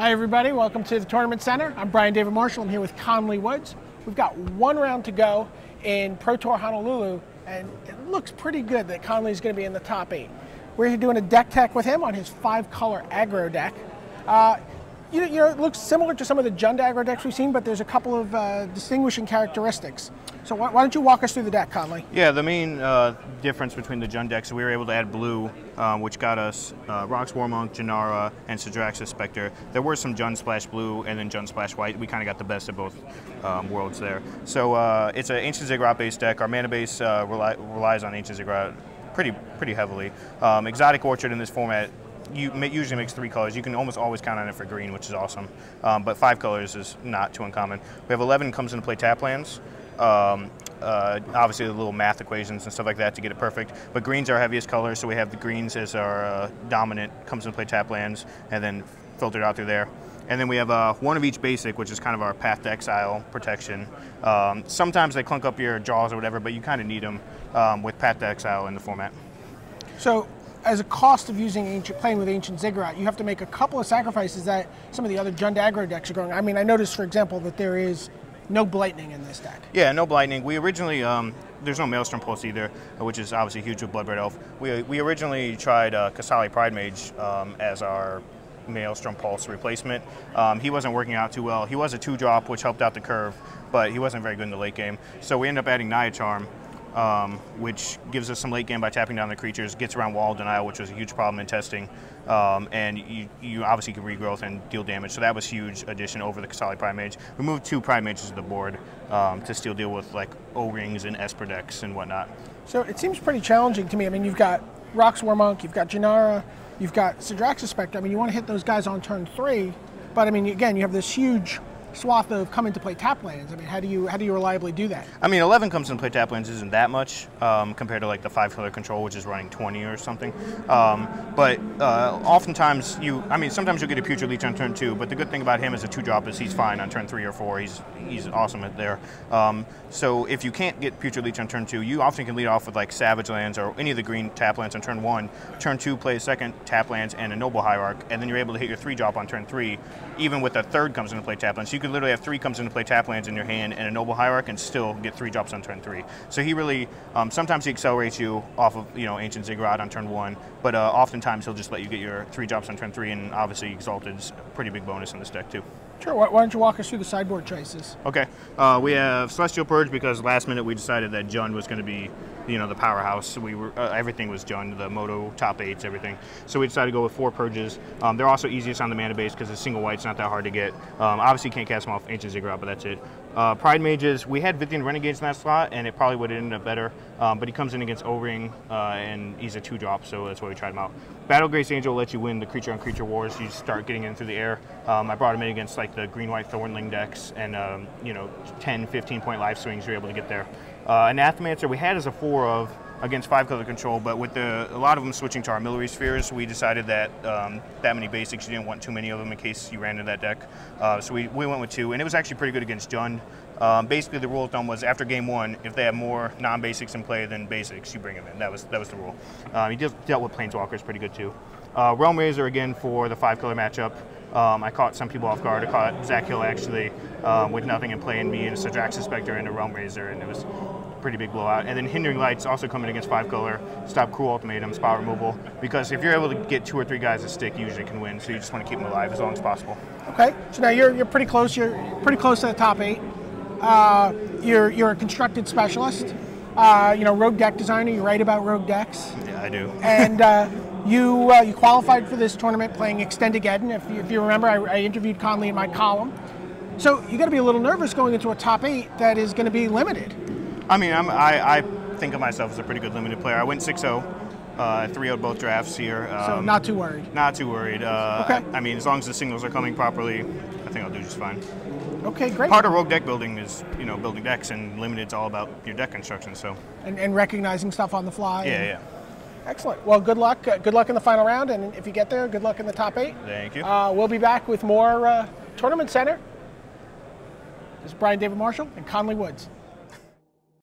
Hi everybody, welcome to the Tournament Center. I'm Brian David Marshall. I'm here with Conley Woods. We've got one round to go in Pro Tour Honolulu, and it looks pretty good that Conley's going to be in the top 8. We're here doing a deck tech with him on his 5-color aggro deck. You know, it looks similar to some of the Jund aggro decks we've seen, but there's a couple of distinguishing characteristics. So why don't you walk us through the deck, Conley? Yeah, the main difference between the Jund decks, we were able to add blue, which got us Rhox War Monk, Jenara, and Sedraxis Specter. There were some Jund Splash Blue and then Jund Splash White. We kind of got the best of both worlds there. So it's an Ancient Ziggurat based deck. Our mana base relies on Ancient Ziggurat pretty heavily. Exotic Orchard in this format usually makes 3 colors. You can almost always count on it for green, which is awesome. But 5 colors is not too uncommon. We have 11 comes into play tap lands. Obviously the little math equations and stuff like that to get it perfect. But green's our heaviest color, so we have the greens as our dominant comes into play tap lands, and then filtered out through there. And then we have one of each basic, which is kind of our Path to Exile protection. Sometimes they clunk up your jaws or whatever, but you kind of need them with Path to Exile in the format. So, as a cost of playing with Ancient Ziggurat, you have to make a couple of sacrifices that some of the other Jund aggro decks are going. I mean, I noticed, for example, that there is no Blightning in this deck. Yeah, no Blightning. We originally, there's no Maelstrom Pulse either, which is obviously huge with Bloodbraid Elf. We originally tried Qasali Pridemage as our Maelstrom Pulse replacement. He wasn't working out too well. He was a 2-drop, which helped out the curve, but he wasn't very good in the late game. So we ended up adding Naya Charm, which gives us some late game by tapping down the creatures, gets around wall denial, which was a huge problem in testing, and you obviously can regrowth and deal damage, so that was a huge addition over the Qasali Pridemage. We moved 2 Pridemages to the board to still deal with like O-rings and Esper decks and whatnot. So it seems pretty challenging to me. I mean, you've got Rhox War Monk, you've got Jenara, you've got Sedraxis Specter. I mean, you want to hit those guys on turn 3, but I mean, again, you have this huge swath of come into play tap lands. I mean, how do you reliably do that? I mean, 11 comes into play tap lands isn't that much compared to like the 5-color control, which is running 20 or something. But oftentimes sometimes you'll get a Putrid Leech on turn 2, but the good thing about him as a 2-drop is he's fine on turn 3 or 4. He's awesome at there. So if you can't get Putrid Leech on turn 2, you often can lead off with like Savage Lands or any of the green tap lands on turn 1. Turn 2, play a second tap lands and a Noble Hierarch, and then you're able to hit your 3-drop on turn 3, even with a 3rd comes into play tap lands. So you could literally have 3 comes into play tap lands in your hand and a Noble Hierarch and still get 3 drops on turn 3. So he really, sometimes he accelerates you off of Ancient Ziggurat on turn 1, but oftentimes he'll just let you get your 3 drops on turn 3, and obviously Exalted's a pretty big bonus in this deck too. Sure, why don't you walk us through the sideboard choices? Okay, we have Celestial Purge because last minute we decided that Jund was going to be the powerhouse. We were everything was Jund, the Moto top 8s, everything. So we decided to go with 4 Purges. They're also easiest on the mana base because a single white's not that hard to get. Obviously you can't cast them off Ancient Ziggurat, but that's it. Pridemages, we had Vithian Renegades in that slot, and it probably would have ended up better. But he comes in against O-Ring, and he's a 2-drop, so that's why we tried him out. Battlegrace Angel lets you win the creature-on-creature wars. You start getting in through the air. I brought him in against like the green-white Thornling decks, and 10, 15-point life swings you're able to get there. Anathemancer we had as a 4 of against 5-color control, but with a lot of them switching to Armillary Spheres, we decided that that many basics, you didn't want too many of them in case you ran into that deck. So we went with 2, and it was actually pretty good against Jund. Basically, the rule of thumb was after game 1, if they have more non-basics in play than basics, you bring them in. That was the rule. He dealt with Planeswalkers pretty good too. Realm Razer again for the 5-color matchup. I caught some people off guard. I caught Zach Hill actually with nothing in play, and me and Sedraxis Specter and a Realm Razer, and it was a pretty big blowout. And then Hindering Light's also coming against 5-color. Stop Cruel Ultimatum, spot removal, because if you're able to get 2 or 3 guys a stick, you usually can win. So you just want to keep them alive as long as possible. Okay, so now you're pretty close. You're pretty close to the top 8. You're a constructed specialist. Rogue deck designer. You write about rogue decks. Yeah, I do. And you qualified for this tournament playing Extended Geddon. If you remember, I interviewed Conley in my column. So you got to be a little nervous going into a top 8 that is going to be limited. I mean, I think of myself as a pretty good limited player. I went 6-0, 3-0'd both drafts here. So not too worried. Not too worried. Okay. I mean, as long as the signals are coming properly, I think I'll do just fine. Okay, great. Part of rogue deck building is building decks, and limited's all about your deck construction. So. And recognizing stuff on the fly. Yeah. Excellent. Well, good luck. Good luck in the final round, and if you get there, good luck in the top 8. Thank you. We'll be back with more Tournament Center. This is Brian David Marshall and Conley Woods.